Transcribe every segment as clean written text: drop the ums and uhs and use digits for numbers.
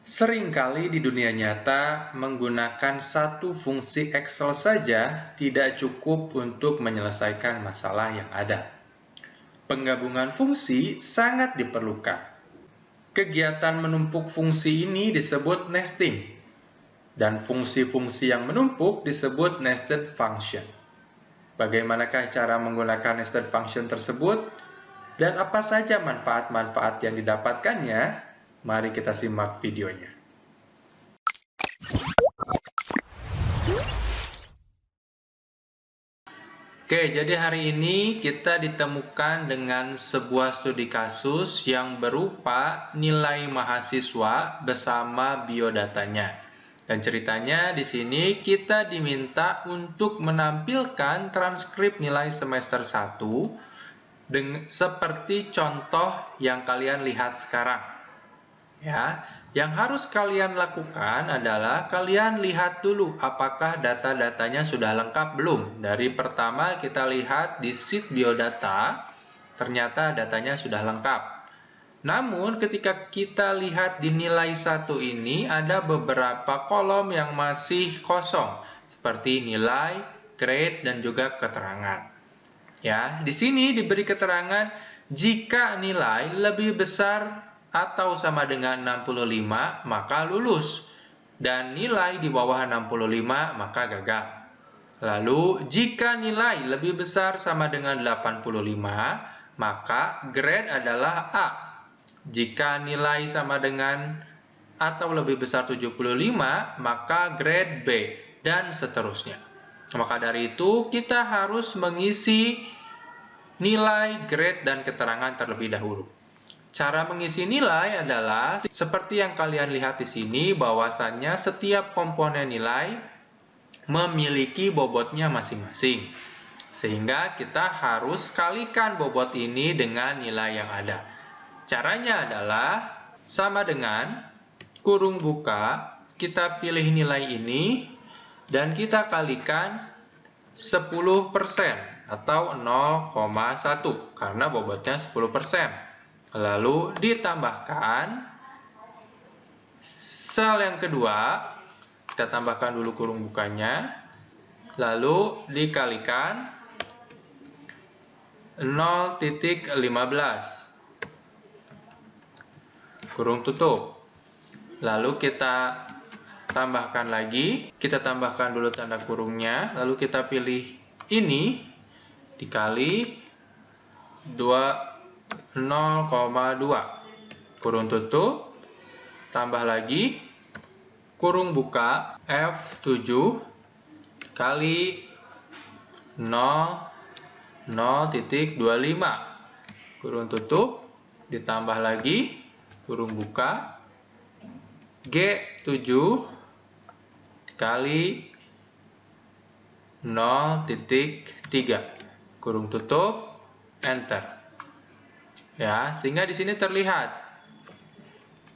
Seringkali di dunia nyata, menggunakan satu fungsi Excel saja tidak cukup untuk menyelesaikan masalah yang ada. Penggabungan fungsi sangat diperlukan. Kegiatan menumpuk fungsi ini disebut nesting, dan fungsi-fungsi yang menumpuk disebut nested function. Bagaimanakah cara menggunakan nested function tersebut? Dan apa saja manfaat-manfaat yang didapatkannya? Mari kita simak videonya. Oke, jadi hari ini kita ditemukan dengan sebuah studi kasus yang berupa nilai mahasiswa bersama biodatanya. Dan ceritanya di sini kita diminta untuk menampilkan transkrip nilai semester 1 seperti contoh yang kalian lihat sekarang. Ya, yang harus kalian lakukan adalah kalian lihat dulu apakah data-datanya sudah lengkap belum. Dari pertama kita lihat di sheet biodata, ternyata datanya sudah lengkap. Namun ketika kita lihat di nilai 1 ini ada beberapa kolom yang masih kosong, seperti nilai, grade, dan juga keterangan. Ya, di sini diberi keterangan jika nilai lebih besar atau sama dengan 65, maka lulus. Dan nilai di bawah 65, maka gagal. Lalu, jika nilai lebih besar sama dengan 85, maka grade adalah A. Jika nilai sama dengan atau lebih besar 75, maka grade B, dan seterusnya. Maka dari itu, kita harus mengisi nilai, grade, dan keterangan terlebih dahulu. Cara mengisi nilai adalah seperti yang kalian lihat di sini, bahwasannya setiap komponen nilai memiliki bobotnya masing-masing. Sehingga kita harus kalikan bobot ini dengan nilai yang ada. Caranya adalah sama dengan kurung buka, kita pilih nilai ini dan kita kalikan 10% atau 0,1 karena bobotnya 10%. Lalu ditambahkan sel yang kedua, kita tambahkan dulu kurung bukanya, lalu dikalikan 0,15 kurung tutup. Lalu kita tambahkan lagi, kita tambahkan dulu tanda kurungnya, lalu kita pilih ini dikali 0,2 kurung tutup, tambah lagi kurung buka F7 kali 0,0.25 kurung tutup, ditambah lagi kurung buka G7 kali 0,3 kurung tutup, enter. Ya, sehingga di sini terlihat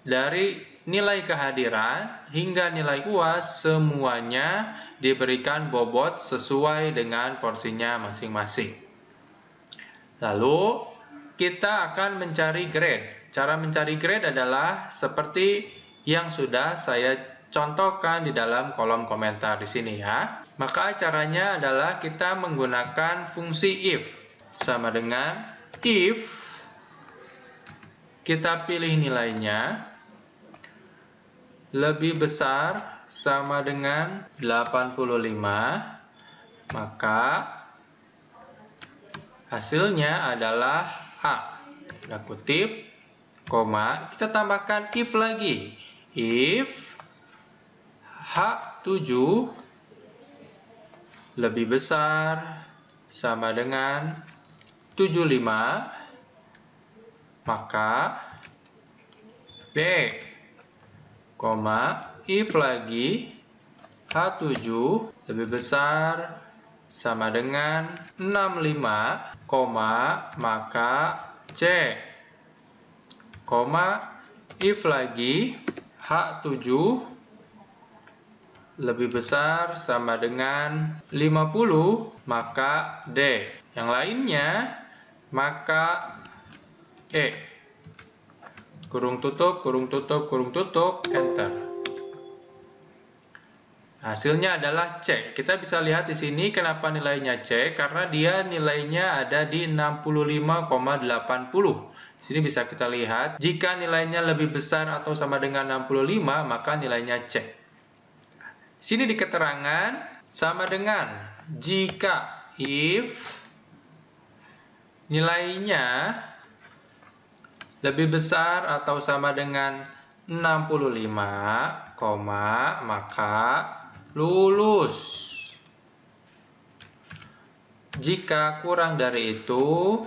dari nilai kehadiran hingga nilai UAS semuanya diberikan bobot sesuai dengan porsinya masing-masing. Lalu kita akan mencari grade. Cara mencari grade adalah seperti yang sudah saya contohkan di dalam kolom komentar di sini ya. Maka caranya adalah kita menggunakan fungsi if. Sama dengan if kita pilih nilainya lebih besar sama dengan 85, maka hasilnya adalah A. Tanda kutip, koma, kita tambahkan if lagi. If H7 lebih besar sama dengan 75, maka B, if lagi H7 lebih besar sama dengan 65, maka C, if lagi H7 lebih besar sama dengan 50, maka D. Yang lainnya, maka E. kurung tutup, kurung tutup, kurung tutup, enter. Hasilnya adalah C. Kita bisa lihat di sini kenapa nilainya C, karena dia nilainya ada di 65,80. Di sini bisa kita lihat, jika nilainya lebih besar atau sama dengan 65, maka nilainya C. Di sini di keterangan sama dengan jika if nilainya lebih besar atau sama dengan 65, maka lulus. Jika kurang dari itu,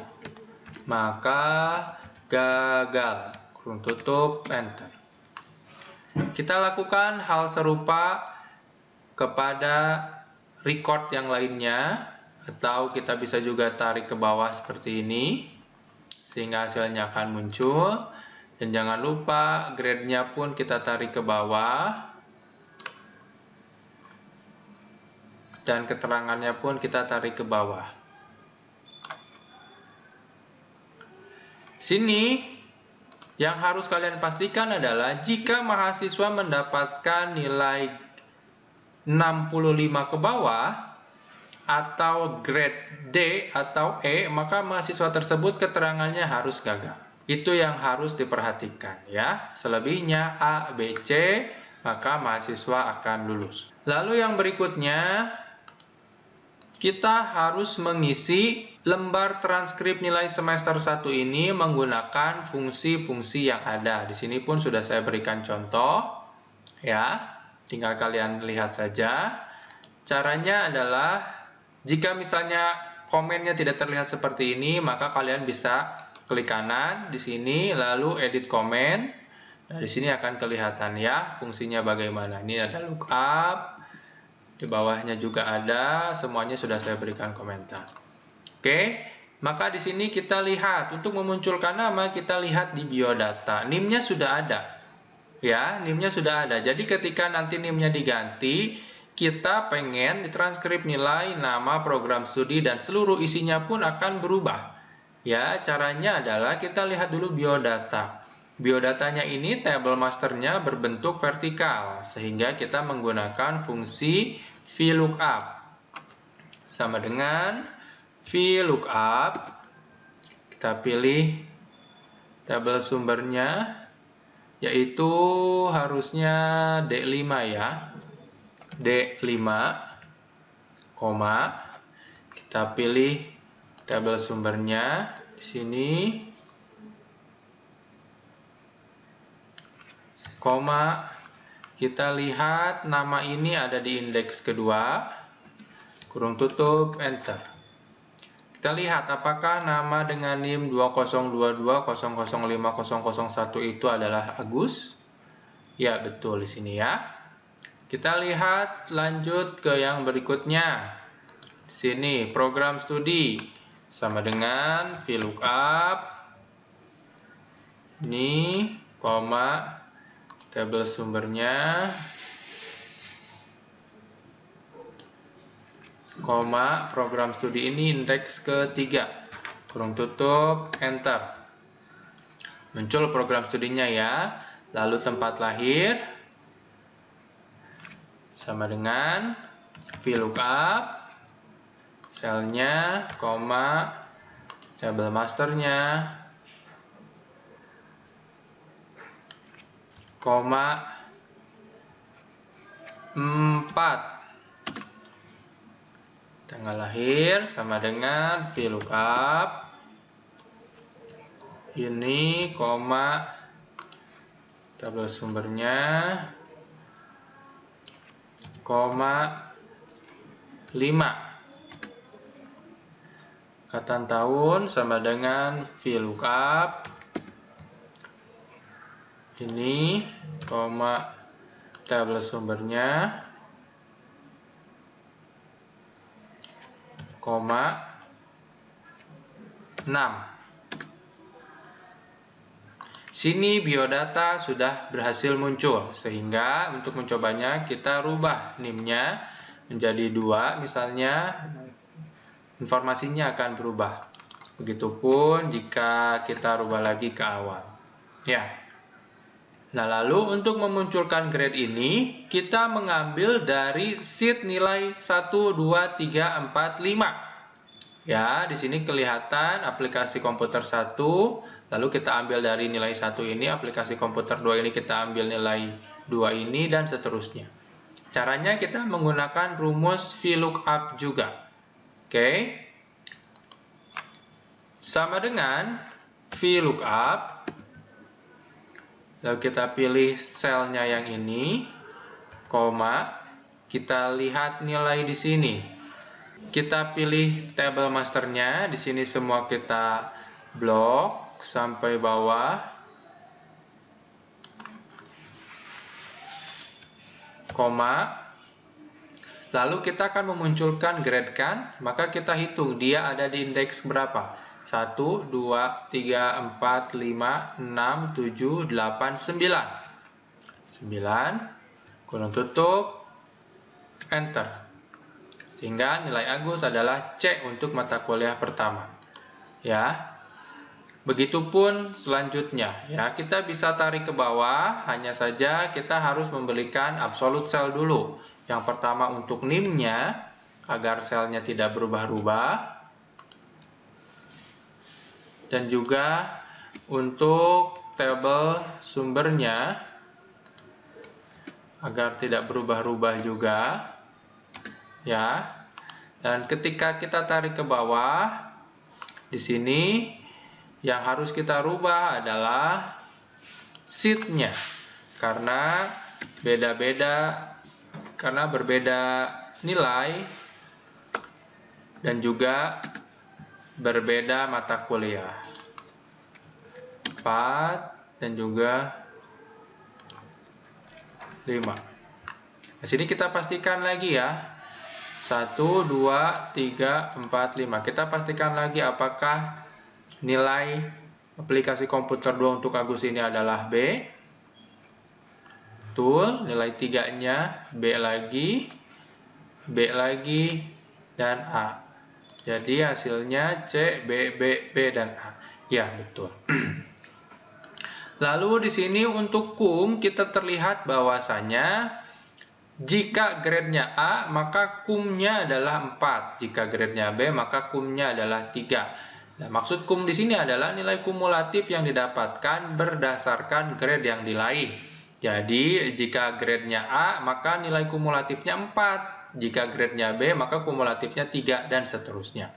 maka gagal. Kurung tutup, enter. Kita lakukan hal serupa kepada record yang lainnya, atau kita bisa juga tarik ke bawah seperti ini, sehingga hasilnya akan muncul. Dan jangan lupa grade-nya pun kita tarik ke bawah. Dan keterangannya pun kita tarik ke bawah. Sini yang harus kalian pastikan adalah jika mahasiswa mendapatkan nilai 65 ke bawah atau grade D atau E, maka mahasiswa tersebut keterangannya harus gagal. Itu yang harus diperhatikan ya. Selebihnya A, B, C, maka mahasiswa akan lulus. Lalu yang berikutnya, kita harus mengisi lembar transkrip nilai semester 1 ini menggunakan fungsi-fungsi yang ada. Di sini pun sudah saya berikan contoh ya. Tinggal kalian lihat saja. Caranya adalah jika misalnya komennya tidak terlihat seperti ini, maka kalian bisa klik kanan di sini lalu edit komen. Nah, di sini akan kelihatan ya fungsinya bagaimana. Ini ada lookup. Di bawahnya juga ada, semuanya sudah saya berikan komentar. Oke, maka di sini kita lihat untuk memunculkan nama, kita lihat di biodata. NIM-nya sudah ada. Ya, NIM-nya sudah ada. Jadi ketika nanti NIM-nya diganti, kita pengen ditranskrip nilai, nama, program studi, dan seluruh isinya pun akan berubah. Ya, caranya adalah kita lihat dulu biodata. Biodatanya ini table masternya berbentuk vertikal, sehingga kita menggunakan fungsi VLOOKUP. Sama dengan VLOOKUP, kita pilih tabel sumbernya, yaitu harusnya D5 ya. D5, kita pilih tabel sumbernya di sini. Kita lihat nama ini ada di indeks kedua, kurung tutup, enter. Kita lihat apakah nama dengan NIM 2022005001 itu adalah Agus. Ya, betul di sini ya. Kita lihat lanjut ke yang berikutnya. Di sini program studi sama dengan VLOOKUP. Ini, tabel sumbernya, program studi ini indeks ketiga, kurung tutup, enter. Muncul program studinya ya. Lalu tempat lahir sama dengan VLOOKUP, selnya, tabel masternya, 4. Tanggal lahir sama dengan VLOOKUP. Ini, tabel sumbernya, 5. Angkatan tahun sama dengan VLOOKUP. Ini, tabel sumbernya, 6. Sini biodata sudah berhasil muncul, sehingga untuk mencobanya kita rubah NIM-nya menjadi 2, misalnya informasinya akan berubah. Begitupun jika kita rubah lagi ke awal. Ya. Nah, lalu untuk memunculkan grade ini, kita mengambil dari sheet nilai 1, 2, 3, 4, 5. Ya, di sini kelihatan aplikasi komputer 1, lalu kita ambil dari nilai 1 ini, aplikasi komputer 2 ini kita ambil nilai 2 ini, dan seterusnya. Caranya kita menggunakan rumus VLOOKUP juga. Oke. Sama dengan VLOOKUP. Lalu kita pilih selnya yang ini, koma, kita lihat nilai di sini. Kita pilih table masternya, di sini semua kita blok sampai bawah, koma. Lalu kita akan memunculkan grade kan, maka kita hitung dia ada di indeks berapa. 1, 2, 3, 4, 5, 6, 7, 8, 9. 9, kurung tutup, enter. Sehingga nilai Agus adalah C untuk mata kuliah pertama. Ya. Begitupun selanjutnya. Ya, kita bisa tarik ke bawah, hanya saja kita harus memberikan absolute cell dulu. Yang pertama untuk NIM-nya, agar selnya tidak berubah-ubah. Dan juga untuk tabel sumbernya agar tidak berubah-ubah juga, ya. Dan ketika kita tarik ke bawah, di sini yang harus kita rubah adalah sheet-nya, karena berbeda nilai dan juga berbeda mata kuliah. 4 dan juga 5. Di sini kita pastikan lagi ya. 1, 2, 3, 4, 5. Kita pastikan lagi apakah nilai aplikasi komputer 2 untuk Agus ini adalah B. Betul, nilai 3-nya B lagi, dan A. Jadi hasilnya C, B, B, B, dan A. Ya, betul. Lalu di sini untuk kum kita terlihat bahwasanya jika grade-nya A, maka kumnya adalah 4. Jika grade-nya B, maka kumnya adalah 3. Nah, maksud kum di sini adalah nilai kumulatif yang didapatkan berdasarkan grade yang diraih. Jadi, jika grade-nya A, maka nilai kumulatifnya 4. Jika grade-nya B, maka kumulatifnya 3, dan seterusnya.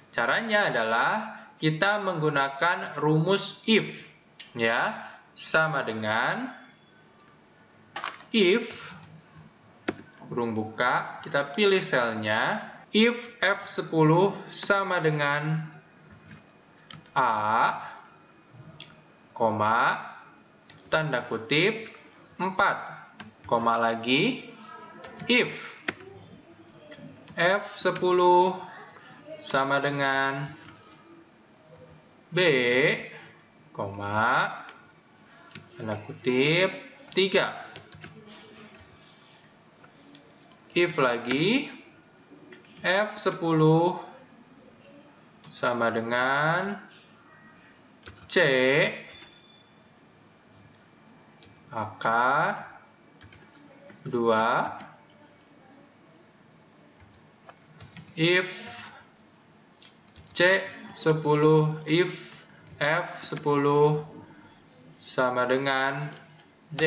Caranya adalah kita menggunakan rumus if. Ya, sama dengan if, kurung buka, kita pilih selnya, if F10 sama dengan A, koma, tanda kutip, 4, koma lagi, if F10 sama dengan B, koma, tanda kutip, 3. If lagi, F10 sama dengan C, maka 2. If C10, if F10 sama dengan D,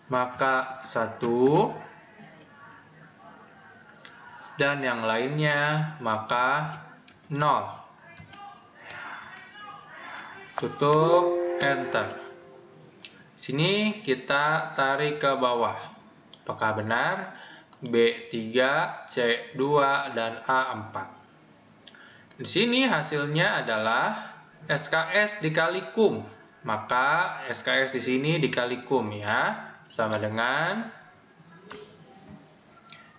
maka 1, dan yang lainnya maka 0. Tutup, enter. Sini kita tarik ke bawah. Apakah benar? B3, C2, dan A4. Di sini hasilnya adalah SKS dikali kum. Maka SKS di sini dikali kum ya. Sama dengan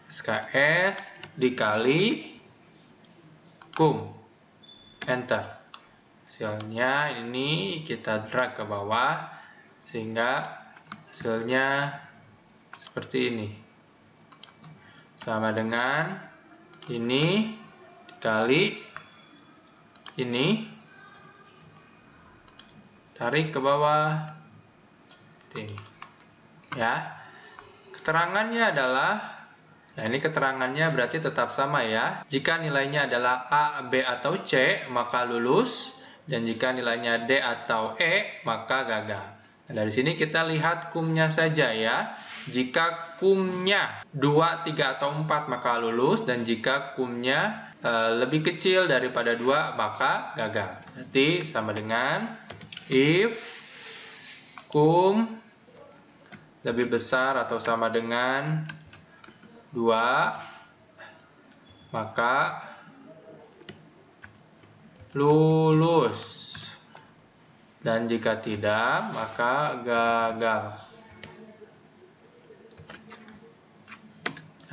SKS dikali kum. Enter. Hasilnya ini kita drag ke bawah sehingga hasilnya seperti ini. Sama dengan ini dikali ini tarik ke bawah. Ini. Ya. Keterangannya adalah, nah ini keterangannya berarti tetap sama ya. Jika nilainya adalah A, B, atau C, maka lulus. Dan jika nilainya D atau E, maka gagal. Nah, dari sini kita lihat kumnya saja ya. Jika kumnya 2, 3, atau 4, maka lulus. Dan jika kumnya lebih kecil daripada 2, maka gagal. Berarti sama dengan if kum lebih besar atau sama dengan 2, maka lulus. Dan jika tidak, maka gagal.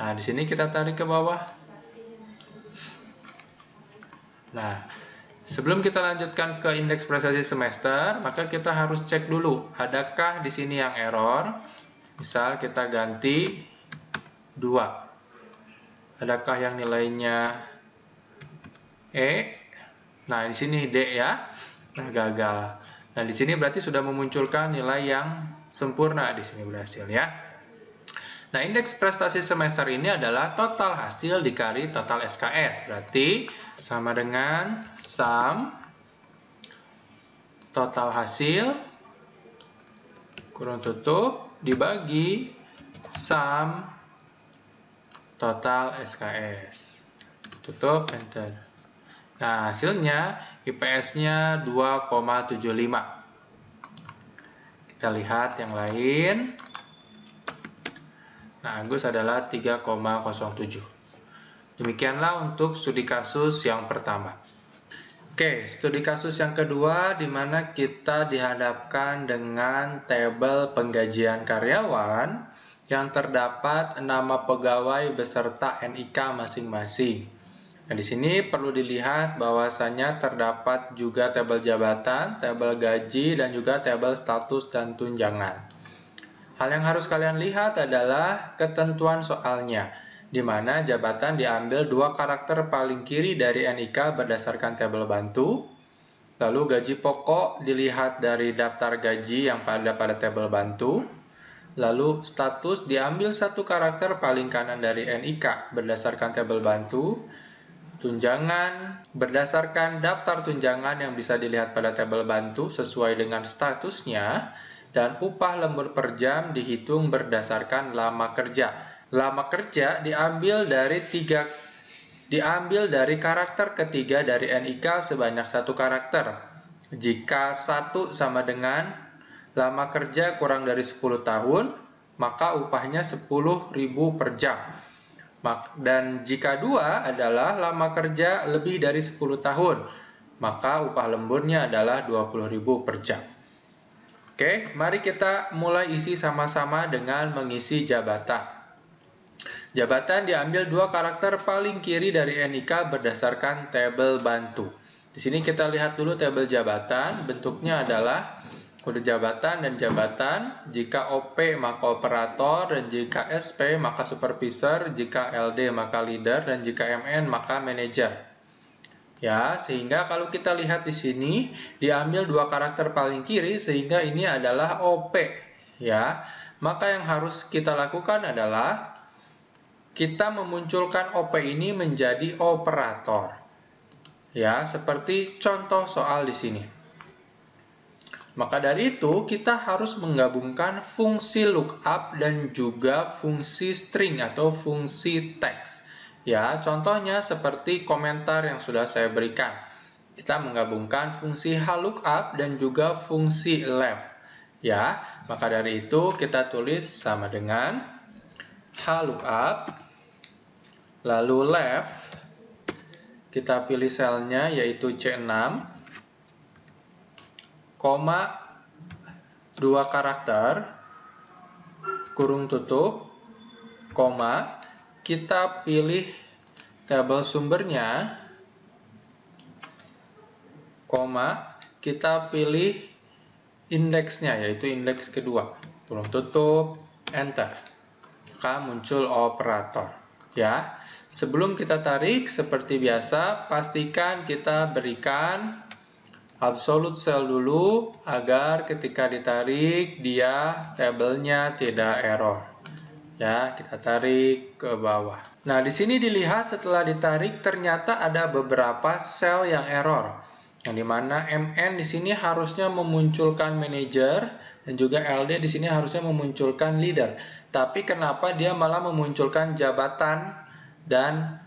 Nah, di sini kita tarik ke bawah. Nah, sebelum kita lanjutkan ke indeks prestasi semester, maka kita harus cek dulu, adakah di sini yang error? Misal kita ganti 2. Adakah yang nilainya E? Nah, di sini D ya. Nah, gagal. Nah, di sini berarti sudah memunculkan nilai yang sempurna, di sini berhasil ya. Nah, indeks prestasi semester ini adalah total hasil dikali total SKS. Berarti sama dengan sum total hasil kurung tutup dibagi sum total SKS. Tutup, enter. Nah, hasilnya IPS-nya 2,75. Kita lihat yang lain. Nah, Agus adalah 3,07. Demikianlah untuk studi kasus yang pertama. Oke, studi kasus yang kedua di mana kita dihadapkan dengan tabel penggajian karyawan yang terdapat nama pegawai beserta NIK masing-masing. Nah, di sini perlu dilihat bahwasanya terdapat juga tabel jabatan, tabel gaji, dan juga tabel status dan tunjangan. Hal yang harus kalian lihat adalah ketentuan soalnya, di mana jabatan diambil 2 karakter paling kiri dari NIK berdasarkan tabel bantu. Lalu gaji pokok dilihat dari daftar gaji yang pada tabel bantu. Lalu status diambil 1 karakter paling kanan dari NIK berdasarkan tabel bantu. Tunjangan berdasarkan daftar tunjangan yang bisa dilihat pada tabel bantu sesuai dengan statusnya, dan upah lembur per jam dihitung berdasarkan lama kerja. Lama kerja diambil dari karakter ketiga dari NIK sebanyak 1 karakter. Jika 1 sama dengan lama kerja kurang dari 10 tahun, maka upahnya 10.000 per jam. Dan jika 2 adalah lama kerja lebih dari 10 tahun, maka upah lemburnya adalah 20.000 per jam. Oke, mari kita mulai isi sama-sama dengan mengisi jabatan. Jabatan diambil 2 karakter paling kiri dari NIK berdasarkan tabel bantu. Di sini kita lihat dulu tabel jabatan, bentuknya adalah kode jabatan dan jabatan. Jika OP maka operator, dan jika SP maka supervisor, jika LD maka leader, dan jika MN maka manager. Ya, sehingga kalau kita lihat di sini diambil 2 karakter paling kiri sehingga ini adalah OP. Ya, maka yang harus kita lakukan adalah kita memunculkan OP ini menjadi operator. Ya, seperti contoh soal di sini. Maka dari itu, kita harus menggabungkan fungsi lookup dan juga fungsi string atau fungsi teks. Ya, contohnya seperti komentar yang sudah saya berikan. Kita menggabungkan fungsi lookup dan juga fungsi left. Ya, maka dari itu kita tulis sama dengan lookup, lalu left, kita pilih selnya yaitu C6, koma 2 karakter, kurung tutup, koma, kita pilih tabel sumbernya, koma, kita pilih indeksnya yaitu indeks kedua, kurung tutup, enter. Maka muncul operator. Ya, sebelum kita tarik seperti biasa, pastikan kita berikan absolute cell dulu agar ketika ditarik dia tabelnya tidak error. Ya, kita tarik ke bawah. Nah, di sini dilihat setelah ditarik ternyata ada beberapa sel yang error. Yang dimana MN di sini harusnya memunculkan manager dan juga LD di sini harusnya memunculkan leader. Tapi kenapa dia malah memunculkan jabatan dan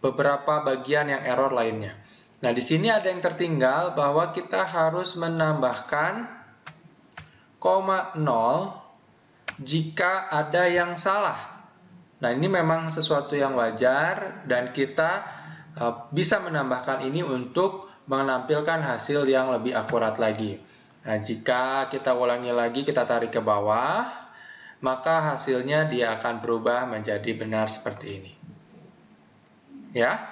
beberapa bagian yang error lainnya. Nah, di sini ada yang tertinggal bahwa kita harus menambahkan koma 0 jika ada yang salah. Nah, ini memang sesuatu yang wajar dan kita bisa menambahkan ini untuk menampilkan hasil yang lebih akurat lagi. Nah, jika kita ulangi lagi, kita tarik ke bawah, maka hasilnya dia akan berubah menjadi benar seperti ini. Ya.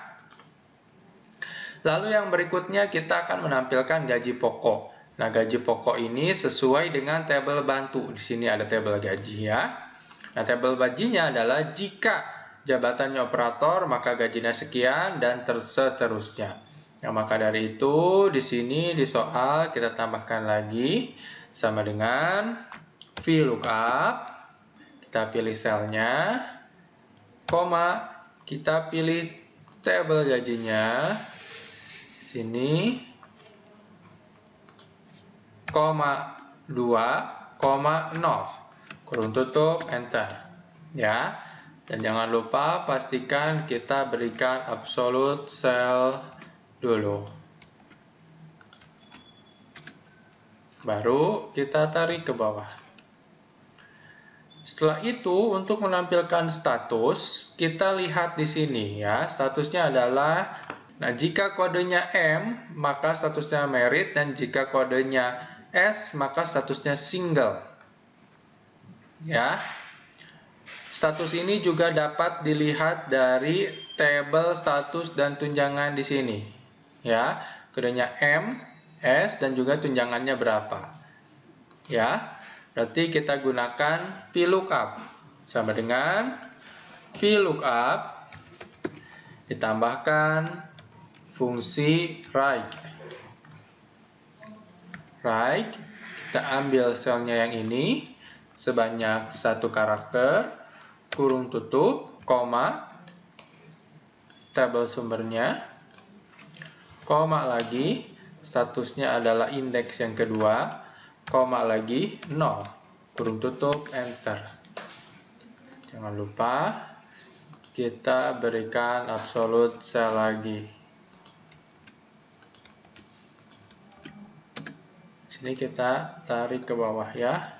Lalu yang berikutnya kita akan menampilkan gaji pokok. Nah, gaji pokok ini sesuai dengan tabel bantu. Di sini ada tabel gaji ya. Nah, tabel gajinya adalah jika jabatannya operator, maka gajinya sekian dan seterusnya. Nah, maka dari itu di sini di soal kita tambahkan lagi sama dengan VLOOKUP. Kita pilih selnya, koma, kita pilih tabel gajinya. Sini, koma 2, koma 0. Kurung tutup, enter. Ya. Dan jangan lupa pastikan kita berikan absolute cell dulu. Baru kita tarik ke bawah. Setelah itu untuk menampilkan status, kita lihat di sini ya. Statusnya adalah, nah jika kodenya M, maka statusnya merit, dan jika kodenya S, maka statusnya single. Ya. Status ini juga dapat dilihat dari tabel status dan tunjangan di sini. Ya, kodenya M, S, dan juga tunjangannya berapa. Ya, berarti kita gunakan VLOOKUP. Sama dengan VLOOKUP ditambahkan fungsi right. Right, kita ambil selnya yang ini sebanyak 1 karakter, kurung tutup, koma, tabel sumbernya, koma lagi, statusnya adalah indeks yang kedua, koma lagi, 0, kurung tutup, enter. Jangan lupa kita berikan absolute cell lagi. Sini kita tarik ke bawah ya.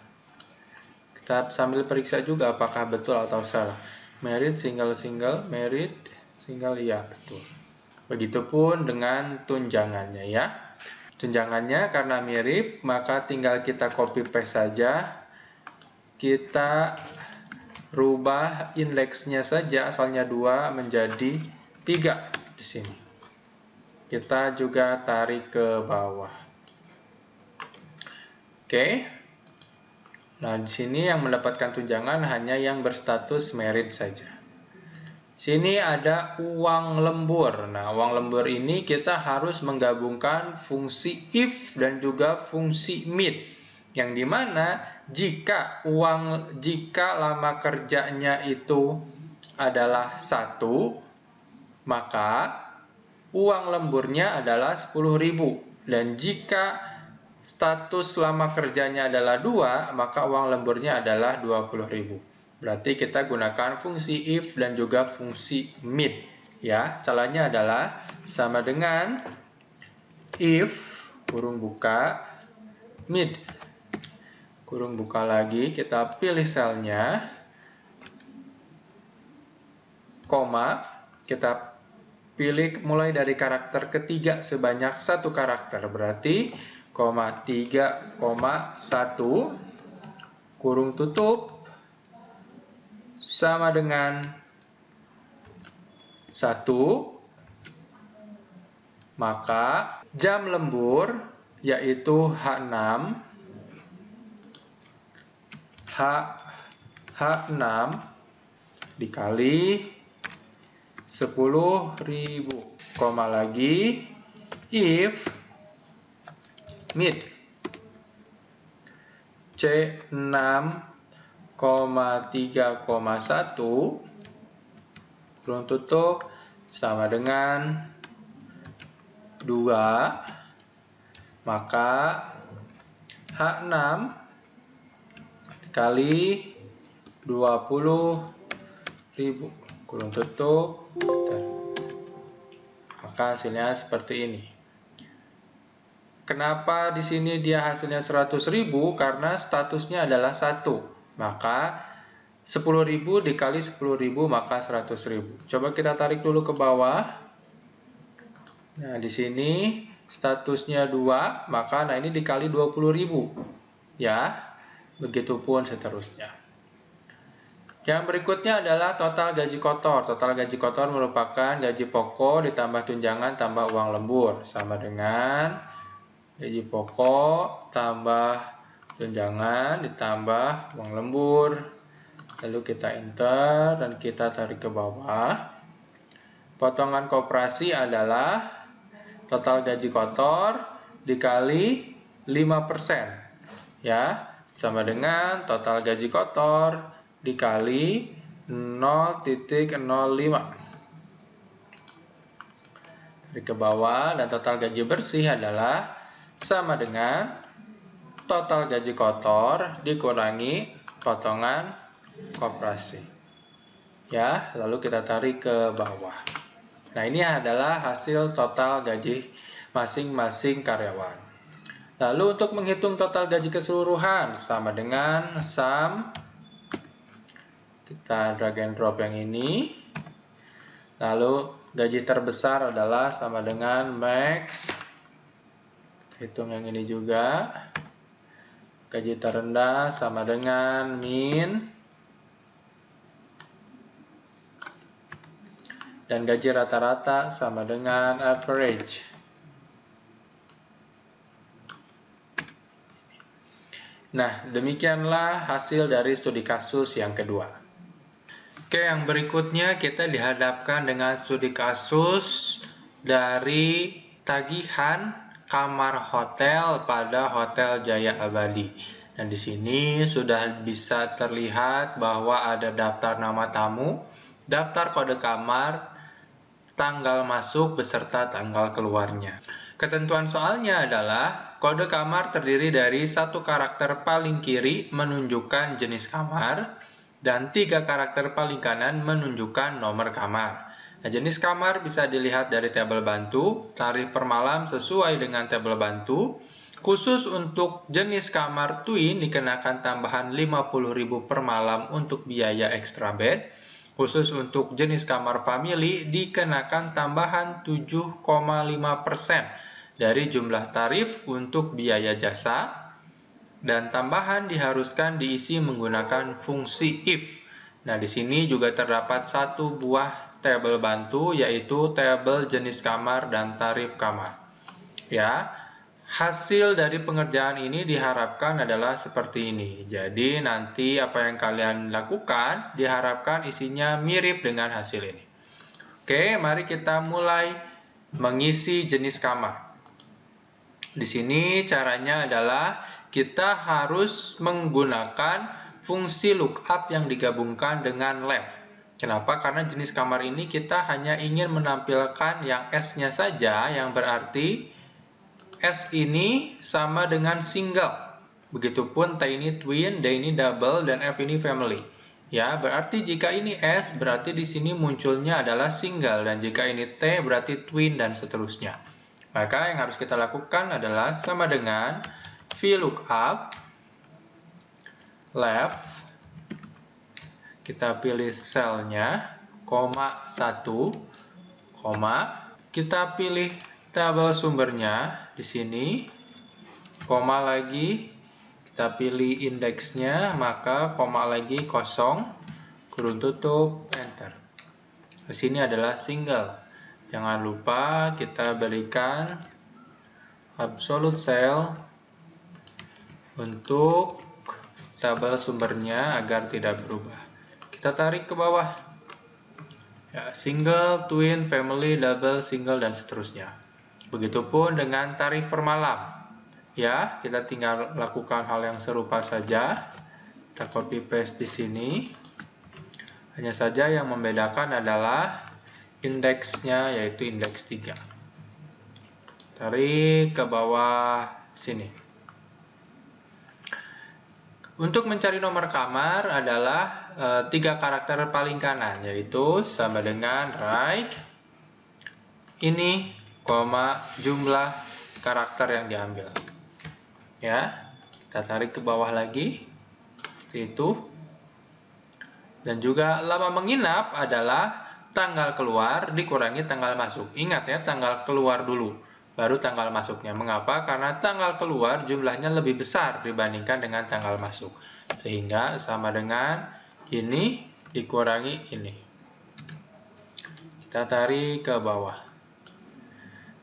Kita sambil periksa juga apakah betul atau salah. Merit, single, merit, single, ya betul. Begitupun dengan tunjangannya ya. Tunjangannya karena mirip, maka tinggal kita copy paste saja. Kita rubah indeksnya saja, asalnya 2 menjadi 3 di sini. Kita juga tarik ke bawah. Oke. Nah, di sini yang mendapatkan tunjangan hanya yang berstatus merit saja. Sini ada uang lembur. Nah, uang lembur ini kita harus menggabungkan fungsi if dan juga fungsi meet. Yang dimana jika lama kerjanya itu adalah 1, maka uang lemburnya adalah 10.000. Dan jika status lama kerjanya adalah 2, maka uang lemburnya adalah 20.000. Berarti kita gunakan fungsi if dan juga fungsi meet. Ya, caranya adalah sama dengan if, kurung buka, meet, kurung buka lagi, kita pilih selnya, koma, kita pilih mulai dari karakter ketiga sebanyak 1 karakter. Berarti, koma 3, koma 1, kurung tutup, sama dengan 1, maka jam lembur yaitu H6 dikali 10.000, koma lagi if mid. C6,3,1 kurung tutup sama dengan 2, maka H6 dikali 20.000 kurung tutup, maka hasilnya seperti ini. Kenapa di sini dia hasilnya 100.000? Karena statusnya adalah 1. Maka 10.000 dikali 10.000 maka 100.000. Coba kita tarik dulu ke bawah. Nah, di sini statusnya 2, maka ini dikali 20.000. Ya, begitupun seterusnya. Yang berikutnya adalah total gaji kotor. Total gaji kotor merupakan gaji pokok ditambah tunjangan tambah uang lembur. Sama dengan gaji pokok tambah tunjangan ditambah uang lembur. Lalu kita enter dan kita tarik ke bawah. Potongan koperasi adalah total gaji kotor dikali 5%. Ya, sama dengan total gaji kotor dikali 0,05. Tarik ke bawah dan total gaji bersih adalah sama dengan total gaji kotor dikurangi potongan koperasi. Ya, lalu kita tarik ke bawah. Nah, ini adalah hasil total gaji masing-masing karyawan. Lalu untuk menghitung total gaji keseluruhan sama dengan sum, kita drag and drop yang ini. Lalu gaji terbesar adalah sama dengan max. Hitung yang ini juga. Gaji terendah sama dengan min. Dan gaji rata-rata sama dengan average. Nah, demikianlah hasil dari studi kasus yang kedua. Oke, yang berikutnya kita dihadapkan dengan studi kasus dari tagihan kamar hotel pada Hotel Jaya Abadi. Dan di sini sudah bisa terlihat bahwa ada daftar nama tamu, daftar kode kamar, tanggal masuk beserta tanggal keluarnya. Ketentuan soalnya adalah kode kamar terdiri dari 1 karakter paling kiri menunjukkan jenis kamar, dan 3 karakter paling kanan menunjukkan nomor kamar. Nah, jenis kamar bisa dilihat dari tabel bantu, tarif per malam sesuai dengan tabel bantu. Khusus untuk jenis kamar twin dikenakan tambahan 50.000 per malam untuk biaya extra bed. Khusus untuk jenis kamar family dikenakan tambahan 7,5% dari jumlah tarif untuk biaya jasa. Dan tambahan diharuskan diisi menggunakan fungsi if. Nah, di sini juga terdapat 1 buah tabel bantu, yaitu tabel jenis kamar dan tarif kamar. Ya, hasil dari pengerjaan ini diharapkan adalah seperti ini. Jadi nanti apa yang kalian lakukan diharapkan isinya mirip dengan hasil ini. Oke, mari kita mulai mengisi jenis kamar. Di sini caranya adalah kita harus menggunakan fungsi lookup yang digabungkan dengan left. Kenapa? Karena jenis kamar ini kita hanya ingin menampilkan yang S-nya saja, yang berarti S ini sama dengan single. Begitupun T ini twin, D ini double, dan F ini family. Ya, berarti jika ini S, berarti di sini munculnya adalah single, dan jika ini T berarti twin dan seterusnya. Maka yang harus kita lakukan adalah sama dengan VLOOKUP left, kita pilih selnya, koma 1, koma, kita pilih tabel sumbernya di sini, koma lagi, kita pilih indeksnya, maka koma lagi kosong, kurung tutup, enter. Di sini adalah single. Jangan lupa kita berikan absolute cell untuk tabel sumbernya agar tidak berubah. Kita tarik ke bawah. Ya, single, twin, family, double, single, dan seterusnya. Begitupun dengan tarif per malam. Ya, kita tinggal lakukan hal yang serupa saja. Kita copy paste di sini. Hanya saja yang membedakan adalah indeksnya, yaitu indeks 3. Tarik ke bawah sini. Untuk mencari nomor kamar adalah 3 karakter paling kanan, yaitu sama dengan right, ini, jumlah karakter yang diambil. Ya, kita tarik ke bawah lagi, seperti itu. Dan juga lama menginap adalah tanggal keluar dikurangi tanggal masuk. Ingat ya, tanggal keluar dulu, baru tanggal masuknya. Mengapa? Karena tanggal keluar jumlahnya lebih besar dibandingkan dengan tanggal masuk. Sehingga sama dengan ini dikurangi ini. Kita tarik ke bawah.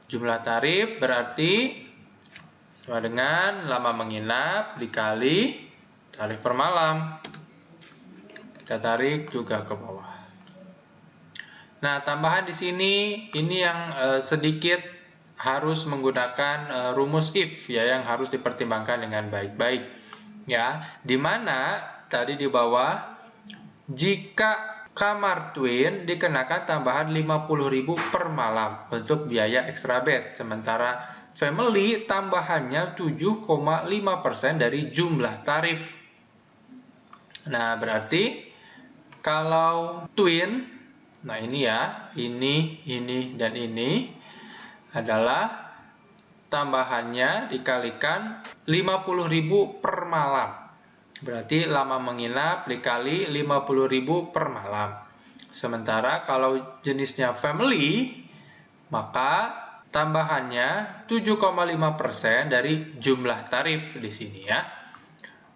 Jumlah tarif berarti sama dengan lama menginap dikali tarif per malam. Kita tarik juga ke bawah. Nah, tambahan di sini ini yang sedikit harus menggunakan rumus if ya, yang harus dipertimbangkan dengan baik-baik ya. Dimana tadi di bawah, jika kamar twin dikenakan tambahan 50.000 per malam untuk biaya extra bed, sementara family tambahannya 7,5% dari jumlah tarif. Nah, berarti kalau twin, nah ini ya, ini, dan ini adalah tambahannya dikalikan 50.000 per malam. Berarti lama menginap dikali 50.000 per malam. Sementara kalau jenisnya family, maka tambahannya 7,5% dari jumlah tarif di sini ya.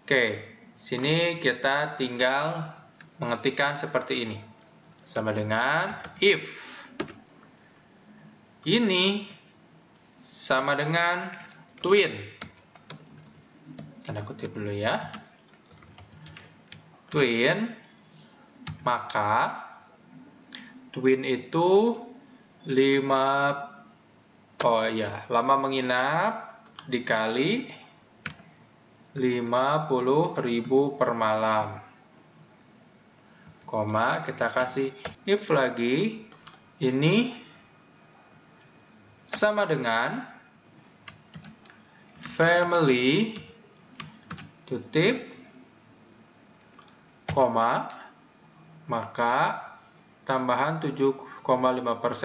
Oke, sini kita tinggal mengetikkan seperti ini. Sama dengan if ini sama dengan twin. Tanda kutip dulu ya. Twin, maka twin itu lama menginap dikali 50.000 per malam. Koma, kita kasih if lagi, ini sama dengan family tutup koma, maka tambahan 7,5%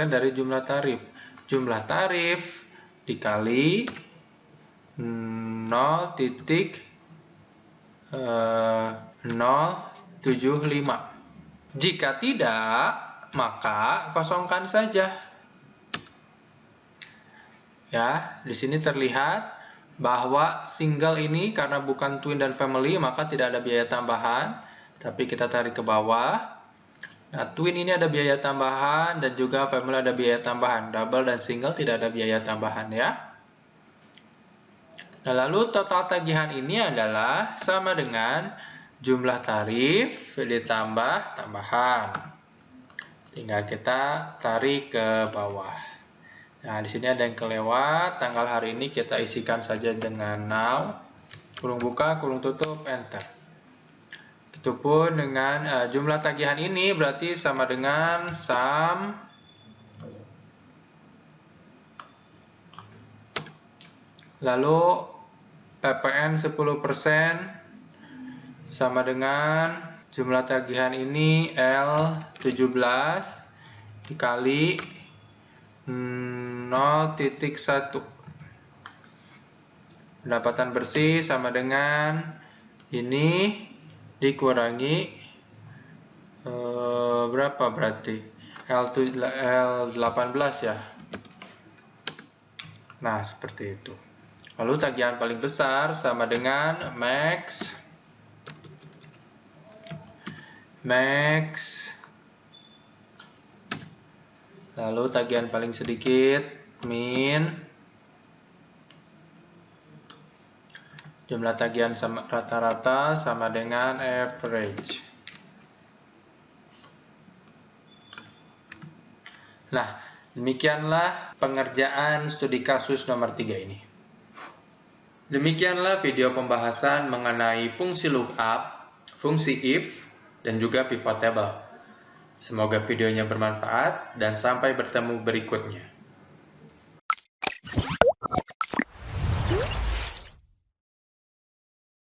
dari jumlah tarif. Jumlah tarif dikali 0,075. Jika tidak, maka kosongkan saja. Ya, di sini terlihat bahwa single ini karena bukan twin dan family maka tidak ada biaya tambahan. Tapi kita tarik ke bawah. Nah, twin ini ada biaya tambahan dan juga family ada biaya tambahan. Double dan single tidak ada biaya tambahan ya. Nah, lalu total tagihan ini adalah sama dengan jumlah tarif ditambah tambahan. Tinggal kita tarik ke bawah. Nah, di sini ada yang kelewat. Tanggal hari ini kita isikan saja dengan now. Kurung buka, kurung tutup, enter. Itupun dengan jumlah tagihan ini berarti sama dengan sum lalu PPN 10% sama dengan jumlah tagihan ini L17 dikali 0,1. Pendapatan bersih sama dengan ini dikurangi berapa berarti? L18 ya. Nah, seperti itu. Lalu tagihan paling besar sama dengan max. Lalu tagihan paling sedikit min. Jumlah tagihan rata-rata sama dengan average. Nah, demikianlah pengerjaan studi kasus nomor 3 ini. Demikianlah video pembahasan mengenai fungsi lookup, fungsi if, dan juga pivot table. Semoga videonya bermanfaat dan sampai bertemu berikutnya.